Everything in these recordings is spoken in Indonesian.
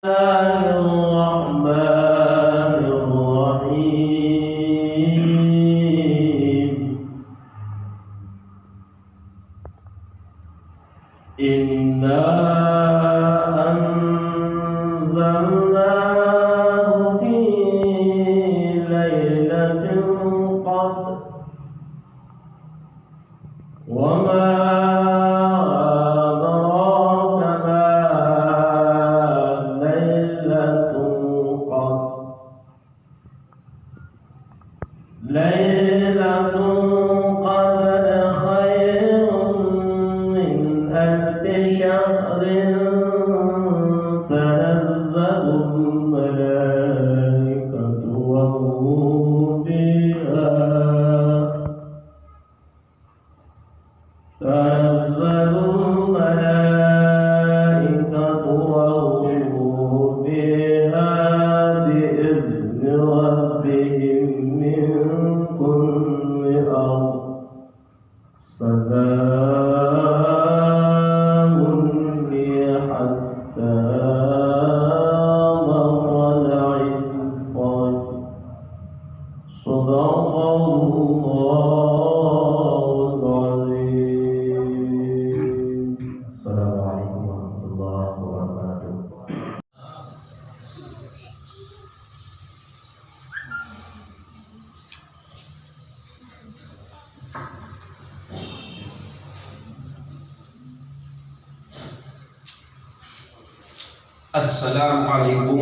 الرحمن الرحيم إنا أنزلناه في ليلة القدر وما ليلة القدر خير من ألف شهر تنزل الملائكة والروح فيها بإذن ربهم من كل أمر سلام هي حتى مطلع الفجر صدق الله العظيم. السلام عليكم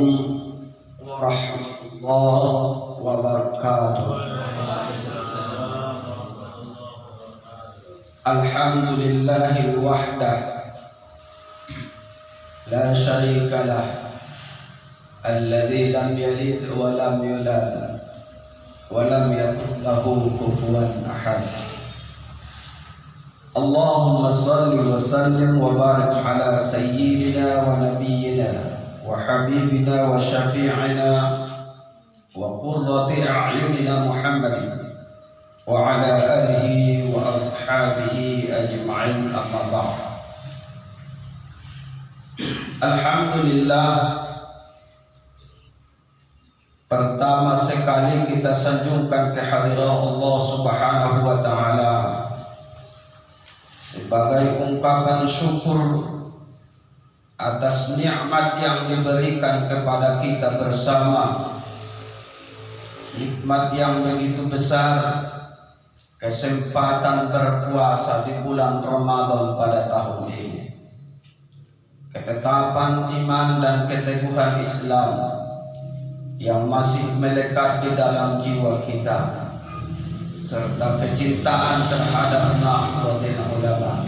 ورحمة الله وبركاته. Assalamualaikum warahmatullahi wabarakatuh. Alhamdulillahil wahdah la syarika lah alladzi lam yalid wa lam yulad wa lam yakul lahu kufuwan ahad. Allahumma salli wa sallim wa barik ala sayyidina wa nabiyyina wa habibina wa syafi'ina wa qurrati a'yunina Muhammadin wa ala alihi wa ashabihi ajma'in, amma ba'd. Alhamdulillah, pertama sekali kita sanjungkan kehadiran Allah Subhanahu wa ta'ala sebagai ungkapan syukur atas nikmat yang diberikan kepada kita bersama, nikmat yang begitu besar, kesempatan berpuasa di bulan Ramadan pada tahun ini, ketetapan iman dan keteguhan Islam yang masih melekat di dalam jiwa kita, serta kecintaan terhadap nahdlatul ulama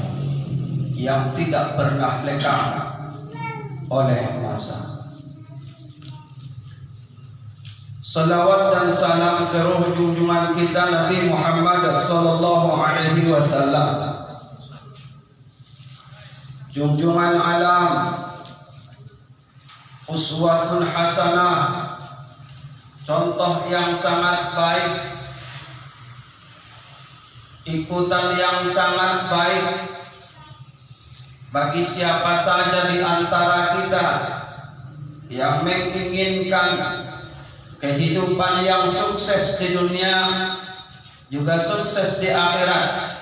yang tidak pernah lekang oleh masa. Salawat dan salam ke ruh junjungan kita Nabi Muhammad sallallahu alaihi wasallam, junjungan alam, uswatun hasanah, contoh yang sangat baik, ikutan yang sangat baik bagi siapa saja di antara kita yang menginginkan kehidupan yang sukses di dunia juga sukses di akhirat.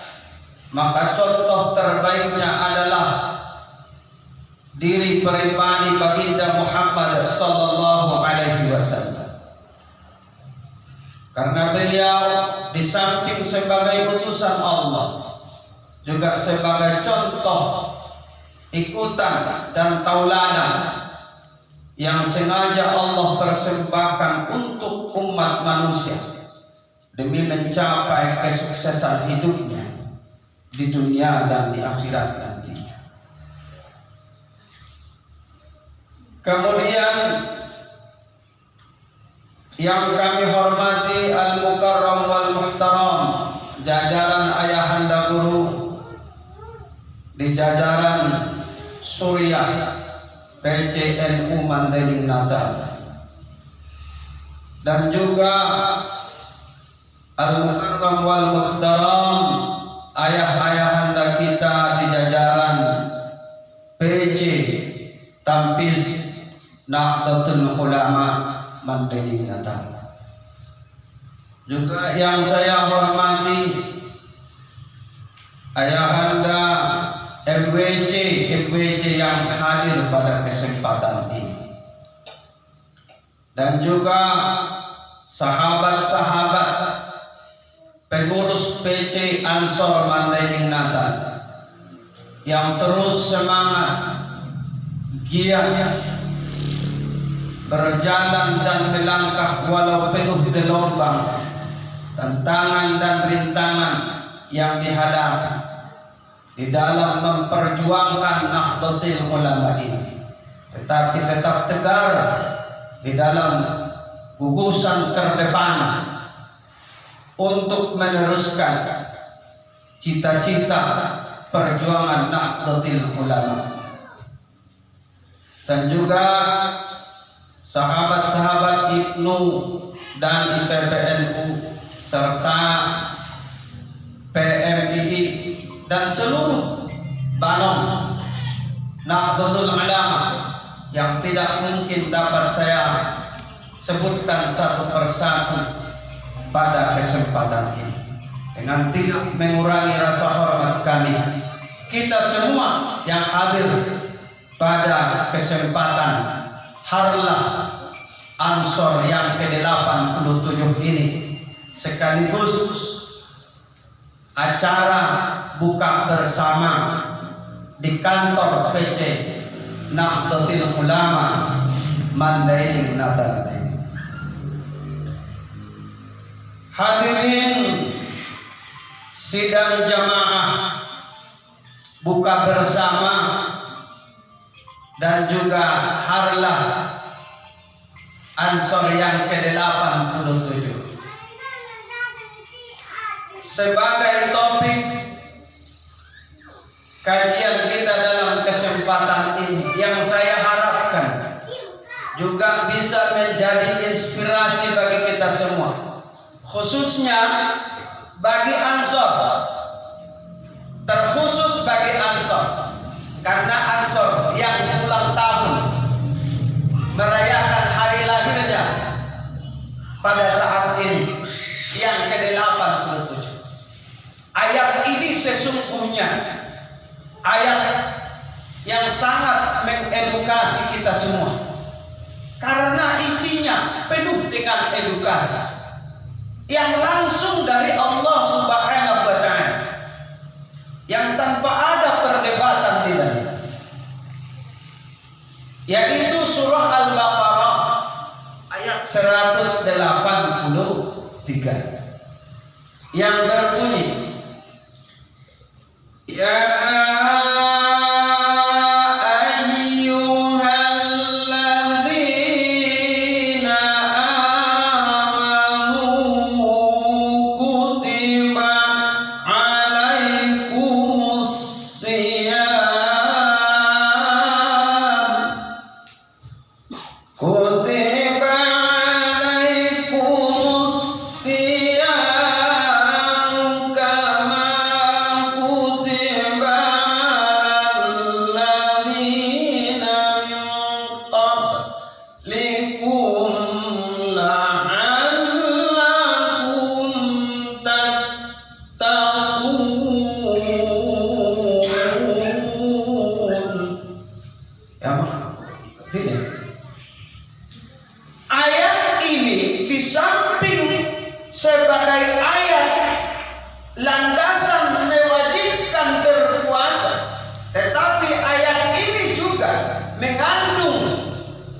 Maka contoh terbaiknya adalah diri pribadi baginda Muhammad sallallahu alaihi wasallam. Karena beliau di samping sebagai utusan Allah juga sebagai contoh ikutan dan tauladan yang sengaja Allah persembahkan untuk umat manusia demi mencapai kesuksesan hidupnya di dunia dan di akhirat nantinya. Kemudian yang kami hormati al-mukarram wal muhtaram, jajaran ayahanda guru di jajaran Suriah PCNU Mandailing Natal, dan juga al-mukarram wal muhtaram ayah-ayahanda kita di jajaran PJ Tampiz Nahdlatul Ulama Mandailing Natal. Juga yang saya hormati Ayahanda MWC yang hadir pada kesempatan ini, dan juga sahabat-sahabat pengurus PC Ansor Mandailing Natal yang terus semangat, giat berjalan dan melangkah walau penuh gelombang, tantangan dan rintangan yang dihadapi di dalam memperjuangkan Nahdlatul Ulama ini, tetapi tetap tegar di dalam gugusan terdepan untuk meneruskan cita-cita perjuangan Nahdlatul Ulama. Dan juga sahabat-sahabat Ibnu dan IPPNU serta PMII dan seluruh Banom Nahdlatul Ulama yang tidak mungkin dapat saya sebutkan satu persatu pada kesempatan ini. Dengan tidak mengurangi rasa hormat kami, kita semua yang hadir pada kesempatan Harlah Ansor yang ke-87 ini, sekaligus acara buka bersama di kantor PC Nahdlatul Ulama Mandailing Natal. Hadirin sidang jamaah buka bersama dan juga Harlah Ansor yang ke-87 sebagai topik kajian kita dalam kesempatan ini, yang saya harapkan juga bisa menjadi inspirasi bagi kita semua, khususnya bagi Ansor, terkhusus bagi Ansor, karena Ansor yang ulang tahun merayakan hari lahirnya pada saat ini yang ke-87. Ayat ini sesungguhnya ayat yang sangat mengedukasi kita semua, karena isinya penuh dengan edukasi yang langsung dari Allah Subhanahu wa Ta'ala, yang tanpa ada perdebatan di dalamnya, yaitu surah Al-Baqarah ayat 183 yang berbunyi, ya ayat ini di samping sebagai ayat landasan mewajibkan berpuasa, tetapi ayat ini juga mengandung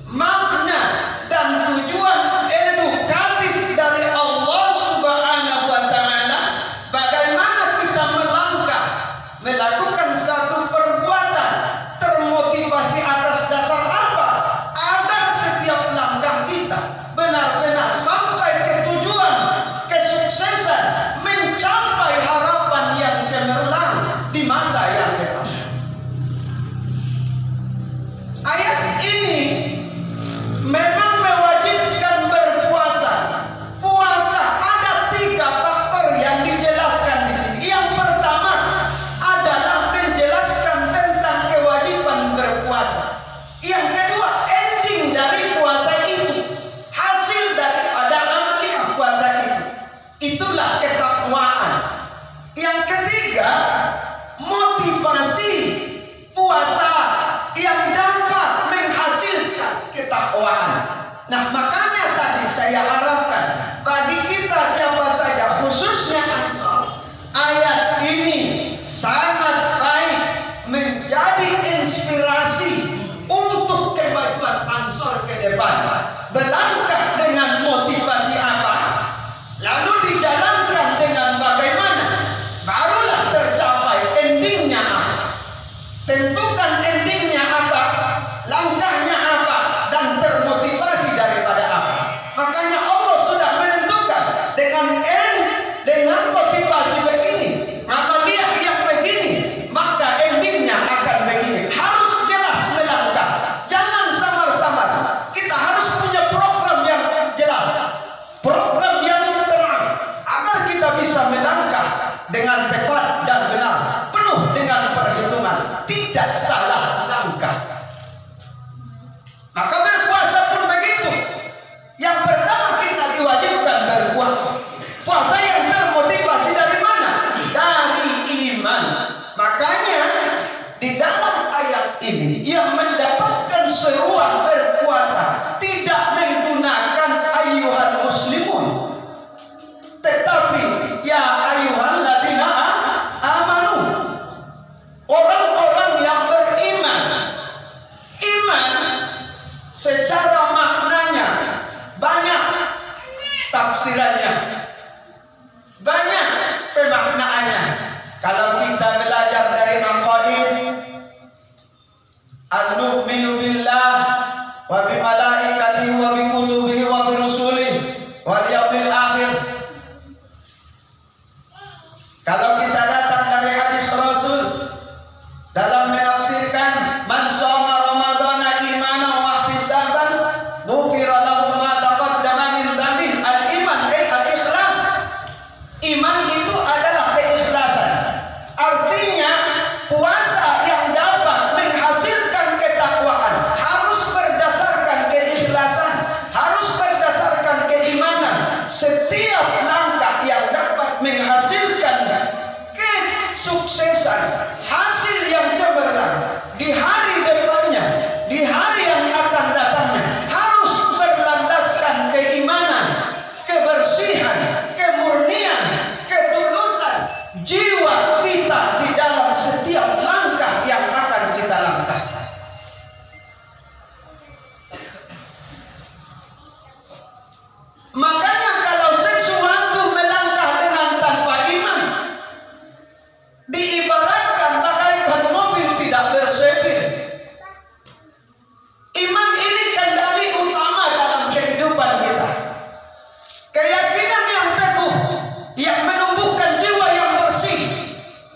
makna dan tujuan edukatif dari Allah Subhanahu wa Ta'ala, bagaimana kita melangkah melakukan satu perbuatan termotivasi atas dasar apa, agar setiap langkah kita benar-benar sampai ke tujuan kesuksesan, mencapai harapan yang cemerlang di masa yang depan. Ayat ini memang mewajibkan berpuasa. Puasa ada 3 faktor yang dijelaskan di sini. Yang pertama adalah menjelaskan tentang kewajiban berpuasa. Yang kedua, ending dari depan. Berlangkah dengan motivasi apa? Lalu dijalankan dengan bagaimana? Barulah tercapai endingnya apa? Tentukan endingnya apa? Langkahnya apa? Dan termotivasi daripada apa? Makanya Allah sudah menentukan dengan motivasi begini, amaliyah yang begini, maka endingnya akan begini. Harus jelas melangkah, jangan samar-samar. Kita harus punya program yang jelas, program yang terang, agar kita bisa melangkah dengan tepat dan benar, penuh dengan perhitungan, tidak salah langkah. Maka berpuasa pun begitu. Yang pertama kita diwajibkan berpuasa. Puasa yang termotivasi dari mana? Dari iman. Makanya di dalam ayat ini yang mendapatkan seruan berpuasa tidak menggunakan ayyuhal muslimun, tetapi ya ayyuhal ladina amanu, orang-orang yang beriman. Iman secara maknanya banyak tafsirannya, banyak pemaknaannya. Kalau kita belajar dari aqaid, an-nu'minu billah wa bi malaikatihi wa bi kutubihi wa bi rusulihi wal yaumil akhir. Kalau kita datang dari hadis Rasul dalam menafsirkan man shoma ramadhana imanan wa ihtisaban ghufira lahu ma taqaddama min dzambi. Al-iman al-ikhlas. Iman itu adalah keikhlasan. Artinya puasa yang dapat menghasilkan ketakwaan harus berdasarkan keikhlasan, harus berdasarkan keimanan. Setiap langkah yang dapat menghasilkan kesuksesan, hasil yang cemerlang di hari depannya, di hari yang akan datangnya, harus berlandaskan keimanan, kebersihan, kemurnian, ketulusan jiwa kita di dalam setiap langkah yang akan kita langkahkan. Makanya kalau sesuatu melangkah dengan tanpa iman, diibaratkan bagaikan mobil tidak bersepir. Iman ini kendali utama dalam kehidupan kita. Keyakinan yang teguh yang menumbuhkan jiwa yang bersih,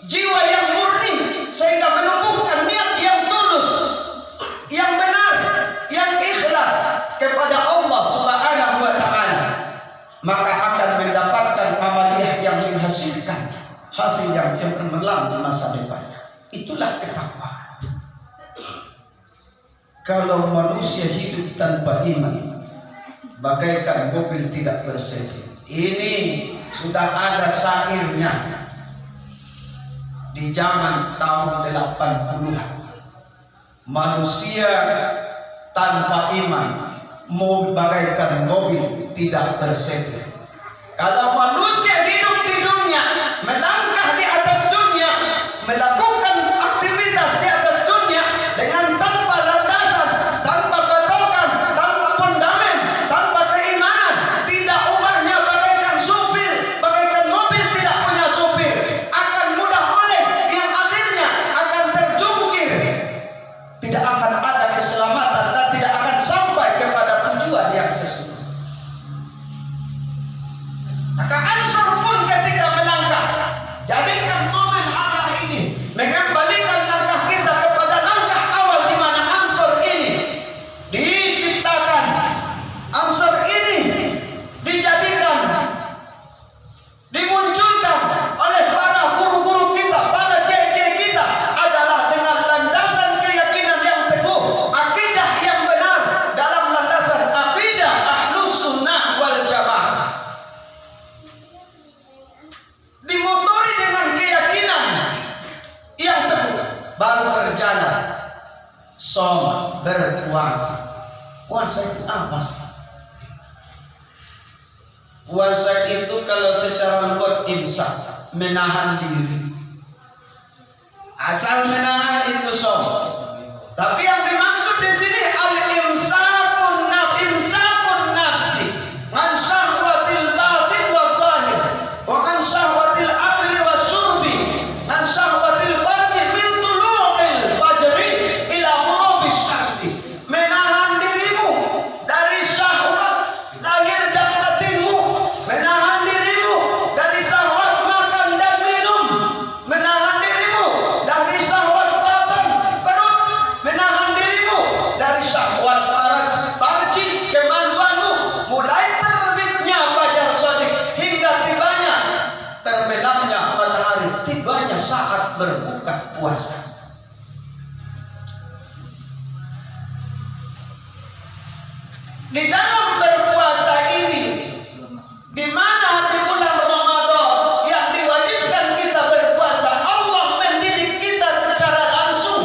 jiwa yang murni, sehingga menumbuhkan niat yang tulus, yang benar, yang ikhlas kepada Allah Subhanahu wa Ta'ala, maka akan mendapatkan amaliyah yang menghasilkan hasil yang cemerlang di masa depan. Itulah ketakwaan. Kalau manusia hidup tanpa iman, bagaikan mobil tidak bersepir. Ini sudah ada syairnya di zaman tahun 80-an. Manusia tanpa iman bagaikan mobil tidak bersepir. Kalau manusia hidup di dunia, melangkah di atas dunia, melakukan aktivitas di atas dunia dengan tanpa landasan, tanpa patokan, tanpa fondamen, tanpa keimanan, tidak ubahnya bagaikan supir, bagaikan mobil tidak punya supir, akan mudah oleng, yang akhirnya akan terjungkir, tidak akan ada keselamatan dan tidak akan sampai kepada tujuan yang sesungguhnya. Maka ansur pun ketika melangkah, jadikan momen arah ini mengembalikan langkah kita kepada langkah awal di mana ansur ini diciptakan, ansur ini dijadikan, dimunculkan oleh para guru-guru kita, para kiai-kiai kita, adalah dengan landasan keyakinan yang teguh, akidah yang benar dalam landasan akidah Ahlus Sunnah wal Jamaah. Dimotori dengan keyakinan yang teguh, baru berjalan. Shoma, berpuasa. Puasa itu apa sih? Puasa itu kalau secara lugat imsak, menahan diri. Asal menahan itu shoma. Tapi yang dimaksud di sini al-imsakun nafsi, saat berbuka puasa. Di dalam berpuasa ini, di mana di bulan Ramadan yang diwajibkan kita berpuasa, Allah mendidik kita secara langsung.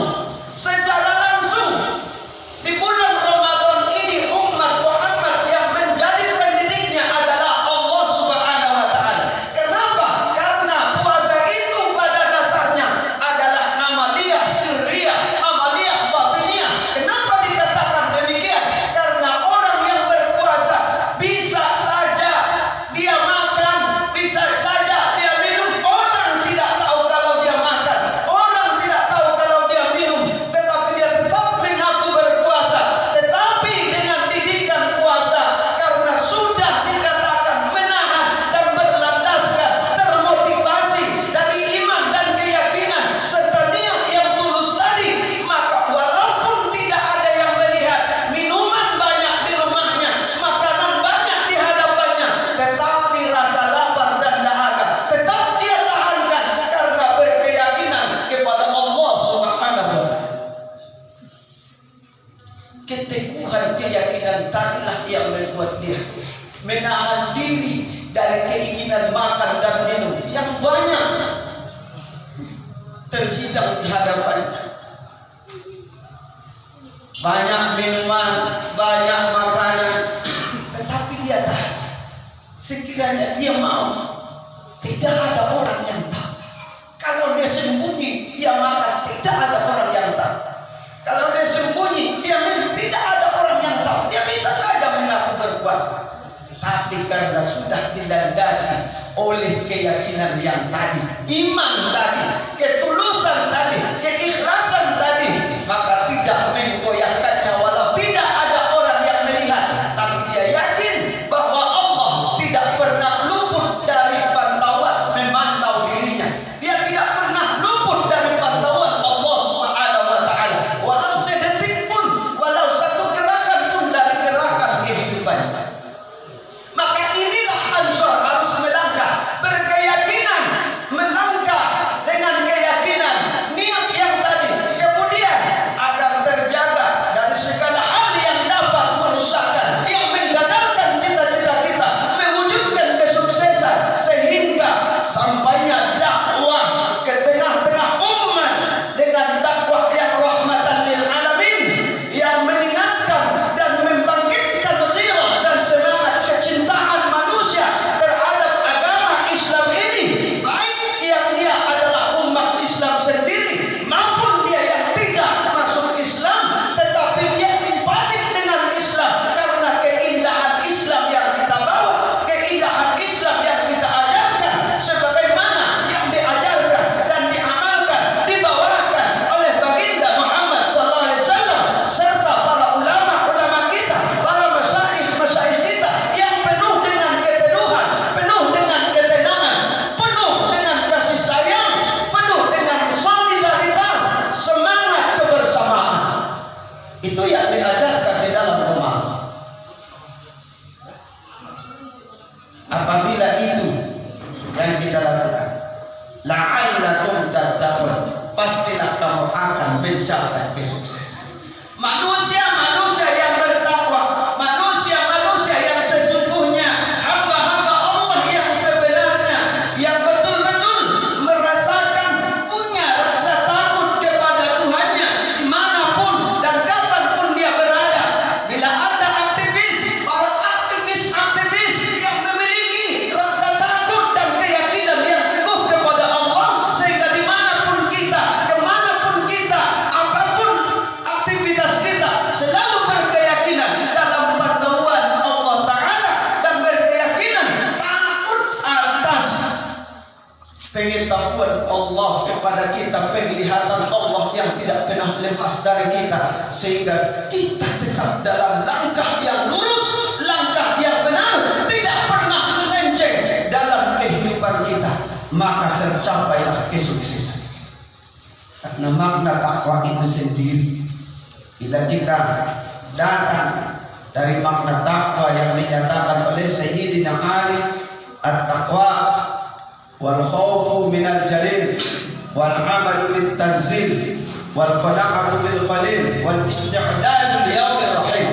Di bulan Ramadan ini umat Muhammad yang menjadi pendidiknya adalah Allah Subhanahu wa taala. Kenapa? Karena puasa itu pada dasarnya adalah amaliyah sirriyah, amaliyah batiniyah. Kenapa dikatakan demikian? Karena orang yang berpuasa bisa saja dia makan, bisa saja dia minum. Orang tidak tahu kalau dia makan, orang tidak tahu kalau dia minum, tetapi dia tetap mengaku berpuasa. Tetapi dengan didikan puasa, karena sudah dikatakan menahan dan berlandaskan, termotivasi dari iman dan keyakinan serta niat yang tulus tadi, maka walaupun tidak ada yang melihat, minuman banyak di rumahnya, makanan banyak di hadapannya, tetapi rasa lapar dan dahaga tetap dia tahankan karena berkeyakinan kepada Allah Subhanahu wa taala. Keteguhan keyakinan tadilah yang membuat dia menahan diri dari keinginan makan dan minum yang banyak terhidang di hadapannya. Banyak minuman, banyak makanan, tetapi dia tahan. Sekiranya dia mau, tidak ada orang yang tahu. Kalau dia sembunyi, dia makan, tidak ada orang yang tahu. Kalau dia sembunyi, dia minum, tidak ada orang yang tahu. Dia bisa saja mengaku berpuasa. Tapi karena sudah dilandasi oleh keyakinan yang tadi, iman tadi, ketulusan tadi, keikhlasan tadi, maka tidak menggoyahkannya walau tidak ada orang yang melihat. Tapi dia yakin bahwa Allah tidak pernah luput dari pantauan, memantau dirinya. Dia tidak pernah luput dari pantauan Allah Subhanahu wa taala, walau sedetik pun, walau satu gerakan pun dari gerakan kehidupannya. Maka inilah Ansor harus melangkah berkeyakinan, melangkah dengan keyakinan niat yang tadi, kemudian agar terjaga dari segala hal yang dapat merusakkan, yang menggagalkan cita-cita kita, mewujudkan kesuksesan, sehingga sampainya dakwah ke tengah-tengah umat dengan dakwah yang rahmatan lil alamin, yang mengingatkan dan membangkitkan gairah dan semangat kecintaan manusia terhadap agama Islam ini, baik yang dia adalah umat Islam sendiri maupun dia yang tidak masuk Islam tetapi dia simpatik dengan Islam karena keindahan Islam yang kita bawa, keindahan Islam yang kita ajarkan, sebagaimana yang diajarkan dan diamalkan, dibawakan oleh baginda Muhammad SAW serta para ulama-ulama kita, para masyaikh kita yang penuh dengan keteduhan, penuh dengan ketenangan, penuh dengan kasih sayang, penuh dengan solidaritas, semangat kebersamaan. Itu yang diajarkan di dalam Ramadan. Apabila itu yang kita lakukan, la'allakum tattaqun, pastilah kamu akan mencapai kesuksesan. Manusia-manusia yang bertakwa, manusia-manusia yang sesungguhnya, hamba-hamba Allah yang sebenarnya, yang betul-betul merasakan punya rasa takut kepada Tuhannya dimanapun dan kapanpun dia berada. Bila ada aktivis, para aktivis yang memiliki rasa takut dan keyakinan yang teguh kepada Allah, sehingga dimanapun kita, kemanapun kita, apapun aktivitas kita, selalu berkeyakinan dalam pantauan Allah Ta'ala dan berkeyakinan takut atas pengetahuan Allah kepada kita, penglihatan Allah yang tidak pernah lepas dari kita, sehingga kita tetap dalam langkah yang lurus, langkah yang benar, tidak pernah melenceng dalam kehidupan kita, maka tercapailah kesuksesan. Karena makna takwa itu sendiri, bila kita datang dari makna takwa yang dinyatakan oleh Sayyidina Ali, at-taqwa wal khawfu minal jalil wal amal bil tanzil wal qana'atu bil qalil wal istihdad li yaumir rahim.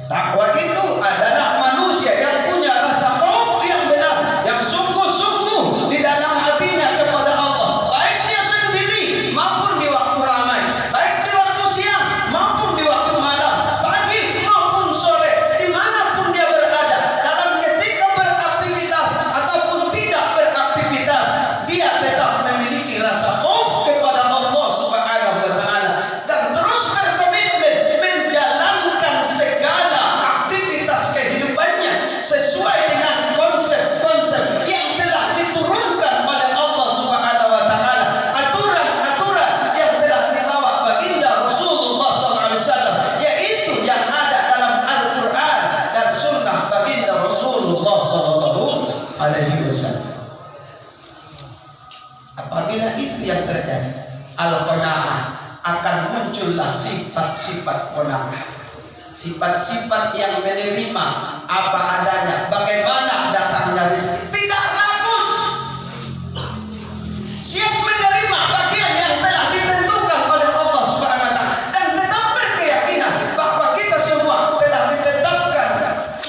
Takwa itu adalah manusia yang punya rasa khauf yang benar, yang sungguh-sungguh di dalam hatinya kepada Allah, baik dia sendiri maupun di waktu ramai, baik di waktu siang maupun di waktu malam, pagi maupun sore, dimanapun dia berada, dalam ketika beraktivitas ataupun tidak beraktivitas, dia tetap memiliki rasa khauf kepada Allah Subhanahu wa Ta'ala dan terus berkomitmen menjalankan segala aktivitas kehidupannya sesuai dengan konsep-konsep yang telah diturunkan oleh Allah Subhanahu wa Ta'ala, aturan-aturan yang telah dibawa baginda Rasulullah SAW, yaitu yang ada dalam Al-Quran dan sunnah baginda Rasulullah SAW. Apabila itu yang terjadi, al-qanaah, akan muncullah sifat-sifat qanaah, sifat-sifat yang menerima apa adanya, bagaimana datangnya rezeki, tidak ragus, siap menerima bagian yang telah ditentukan oleh Allah Subhanahu wa Ta'ala, dan tetap berkeyakinan bahwa kita semua telah ditetapkan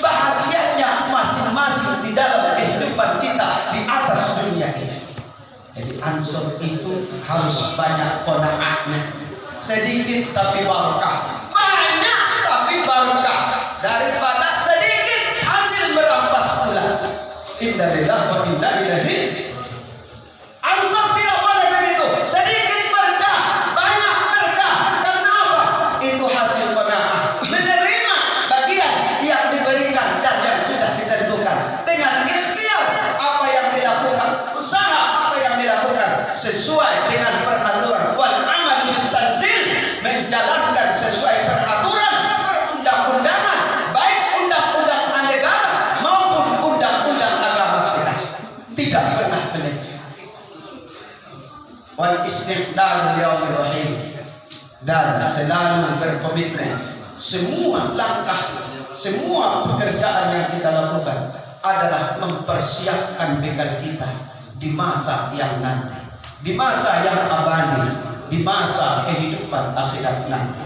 bahagiannya masing-masing di dalam kehidupan kita di atas dunia ini. Jadi ansur itu harus banyak qanaahnya, sedikit tapi barokah, banyak tapi barokah, daripada sedikit hasil merampas pula. Inna lillahi wa inna ilaihi. Ansur tidak boleh begitu, sedikit berkah, banyak berkah. Karena apa? Itu hasil qanaah, menerima bagian yang diberikan dan yang sudah ditentukan dengan ikhtiar apa yang dilakukan, usaha apa yang dilakukan sesuai dengan peraturan, wal amal bil tanzil, menjalankan sesuai peraturan perundang-undangan, baik undang-undang negara maupun undang-undang agama kita, tidak pernah melenceng. Wal istihdad yaumir rahim, dan selalu berkomitmen semua langkah, semua pekerjaan yang kita lakukan adalah mempersiapkan bekal kita di masa yang nanti, di masa yang abadi, di masa kehidupan akhirat nanti.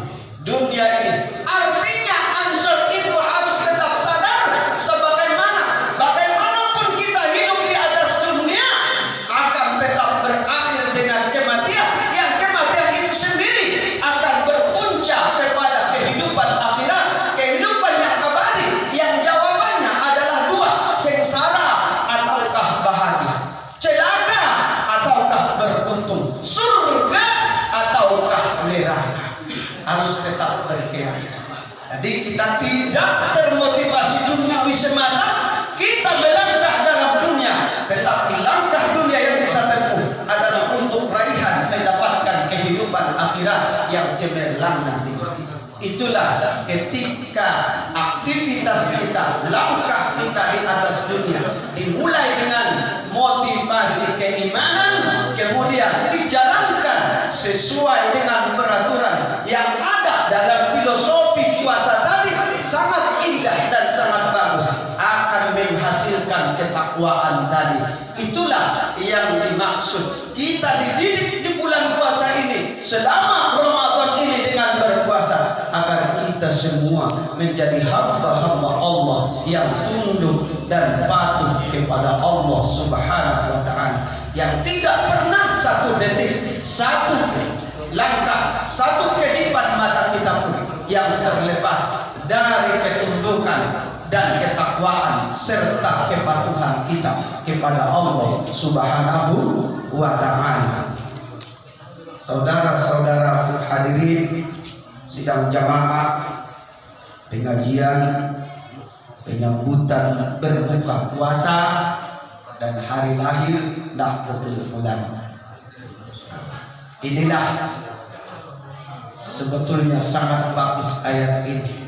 Dunia ini artinya ansur itu harus tetap sadar sebagaimana bagaimanapun kita hidup di atas dunia akan tetap berakhir dengan kematian, yang kematian itu sendiri akan berpuncak kepada kehidupan akhirat, kehidupan yang abadi, yang jawabannya adalah dua, sengsara ataukah bahagia, celaka ataukah beruntung, surga ataukah neraka. Harus tetap berkeyakinan. Jadi kita tidak termotivasi duniawi semata, kita melangkah dalam dunia, tetapi langkah dunia yang kita tempuh adalah untuk raihan mendapatkan kehidupan akhirat yang cemerlang nanti. Itulah ketika aktivitas kita, langkah kita di atas dunia dimulai dengan motivasi keimanan, kemudian dijalankan sesuai dengan peraturan yang ada dalam filosofi puasa tadi, sangat indah dan sangat bagus, akan menghasilkan ketakwaan tadi. Itulah yang dimaksud kita dididik di bulan puasa ini, selama Ramadan ini dengan berpuasa, agar kita semua menjadi hamba-hamba Allah yang tunduk dan patuh kepada Allah Subhanahu wa Ta'ala, yang tidak pernah satu detik, satu langkah, satu kedipan mata kita pun yang terlepas dari ketundukan dan ketakwaan serta kepatuhan kita kepada Allah Subhanahu wa Ta'ala. Saudara-saudara hadirin sidang jamaah, pengajian penyambutan berbuka puasa dan hari lahir Nahdlatul Ulama. Inilah sebetulnya sangat bagus ayat ini.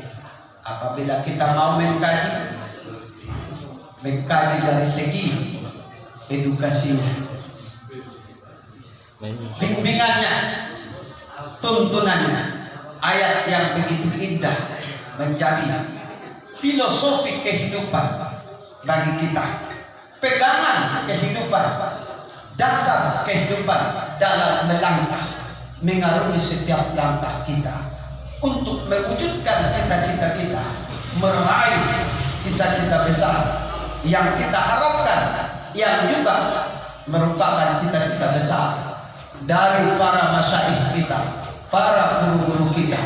Apabila kita mau mengkaji dari segi edukasinya, bimbingannya, tuntunannya, ayat yang begitu indah menjadi filosofi kehidupan bagi kita, pegangan kehidupan dasar kehidupan dalam melangkah, mengarungi setiap langkah kita untuk mewujudkan cita-cita kita, meraih cita-cita besar yang kita harapkan, yang juga merupakan cita-cita besar dari para masyayikh kita, para guru-guru kita,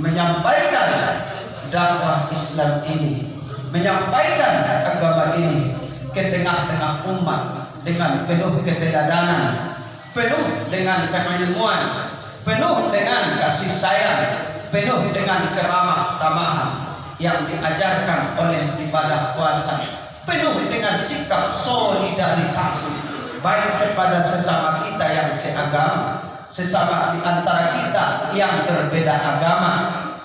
menyampaikan dakwah Islam ini, menyampaikan agama ini ke tengah-tengah umat dengan penuh keteladanan, penuh dengan keilmuan, penuh dengan kasih sayang, penuh dengan keramah tamahan yang diajarkan oleh ibadah puasa, penuh dengan sikap solidaritas baik kepada sesama kita yang seagama, sesama di antara kita yang berbeda agama,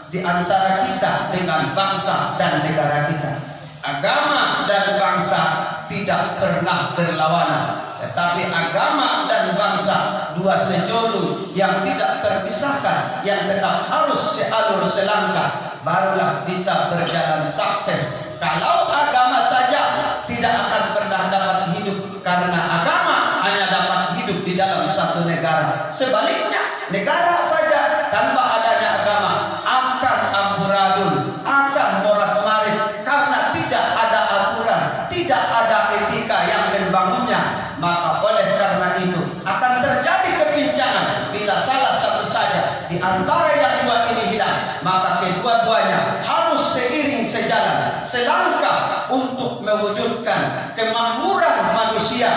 di antara kita dengan bangsa dan negara kita. Agama dan bangsa tidak pernah berlawanan, tetapi agama dan bangsa dua sejoli yang tidak terpisahkan, yang tetap harus sealur selangkah, barulah bisa berjalan sukses. Kalau agama saja tidak akan pernah dapat hidup, karena agama hanya dapat hidup di dalam satu negara. Sebaliknya, negara saja tanpa adanya agama akan amburadul, akan morat-marit, karena tidak ada aturan, tidak ada etika yang membangunnya. Maka oleh karena itu akan terjadi kebincangan bila salah satu saja di antara yang dua ini hilang, maka kedua-duanya harus seiring sejalan, selangkah untuk mewujudkan kemakmuran manusia,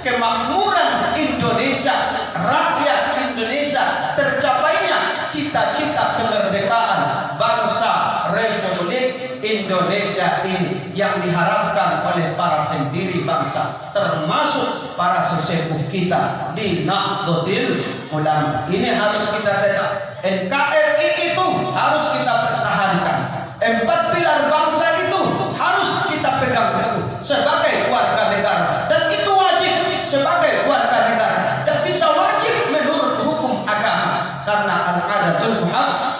kemakmuran Indonesia, rakyat Indonesia, tercapainya cita-cita kemerdekaan bangsa Republik Indonesia ini yang diharapkan oleh para pendiri bangsa, termasuk para sesepuh kita di Nahdlatul Ulama. Ini harus kita tetap. NKRI itu harus kita pertahankan. 4 pilar bangsa itu harus kita pegang teguh sebagai warga negara, dan itu wajib sebagai warga negara, dan bisa wajib menurut hukum agama, karena al-adatul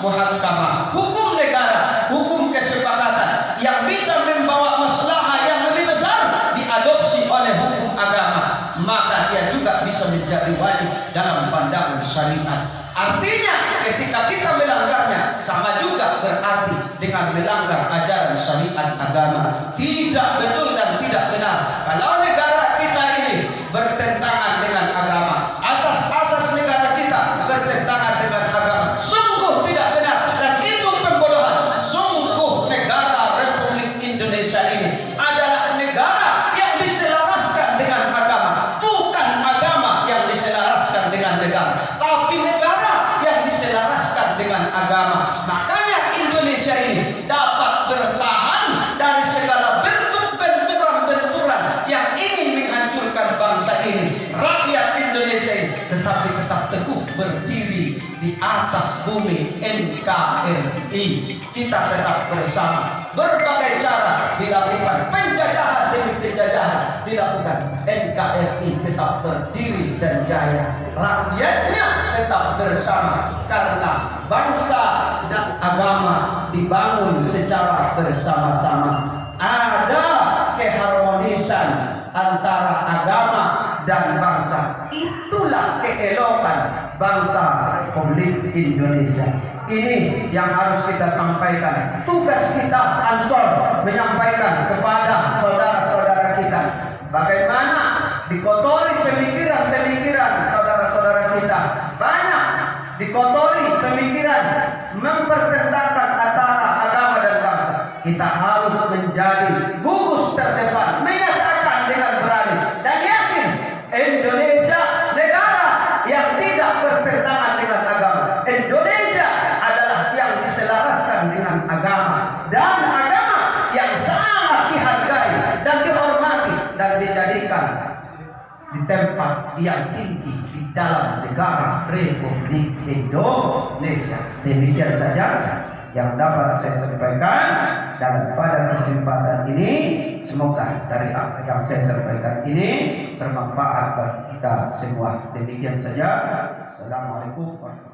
muhakkamah, hukum negara, hukum kesepakatan yang bisa membawa maslahah yang lebih besar diadopsi oleh hukum agama, maka dia juga bisa menjadi wajib dalam pandangan syariat. Artinya ketika kita melanggarnya sama juga berarti dengan melanggar ajaran syariat agama. Tidak betul dan tidak benar kalau negara kita ini bertentangan dengan agama, asas-asas negara kita bertentangan dengan agama. Sungguh tidak benar, dan itu pembodohan. Sungguh negara Republik Indonesia ini adalah negara yang diselaraskan dengan agama, bukan agama yang diselaraskan dengan negara, tapi negara yang diselaraskan dengan agama. Makanya Indonesia ini dapat bertahan dari segala bentuk benturan-benturan yang ingin menghancurkan bangsa ini, rakyat Indonesia ini, tetapi tetap teguh berdiri di atas bumi NKRI. Kita tetap bersama. Berbagai cara dilakukan, penjajahan demi penjajahan dilakukan, NKRI tetap berdiri dan jaya. Rakyatnya tetap bersama, karena bangsa dan agama dibangun secara bersama-sama. Ada keharmonisan antara agama dan bangsa. Itulah keelokan bangsa Republik Indonesia. Ini yang harus kita sampaikan. Tugas kita Ansor menyampaikan kepada saudara-saudara kita bagaimana dikotori pemikiran-pemikiran saudara-saudara kita. Banyak dikotori pemikiran mempertentangkan antara agama dan bangsa. Kita harus menjadi gugus terdepan, menyatakan dengan berani dan yakin Indonesia negara yang tidak bertentangan dengan agama. Indonesia adalah yang diselaraskan dengan agama, dan agama yang sangat dihargai dan dihormati dan dijadikan di tempat yang tinggi di dalam negara Republik Indonesia. Demikian saja yang dapat saya sampaikan dan pada kesempatan ini. Semoga dari apa yang saya sampaikan ini bermanfaat bagi kita semua. Demikian saja. Assalamualaikum warahmatullahi wabarakatuh.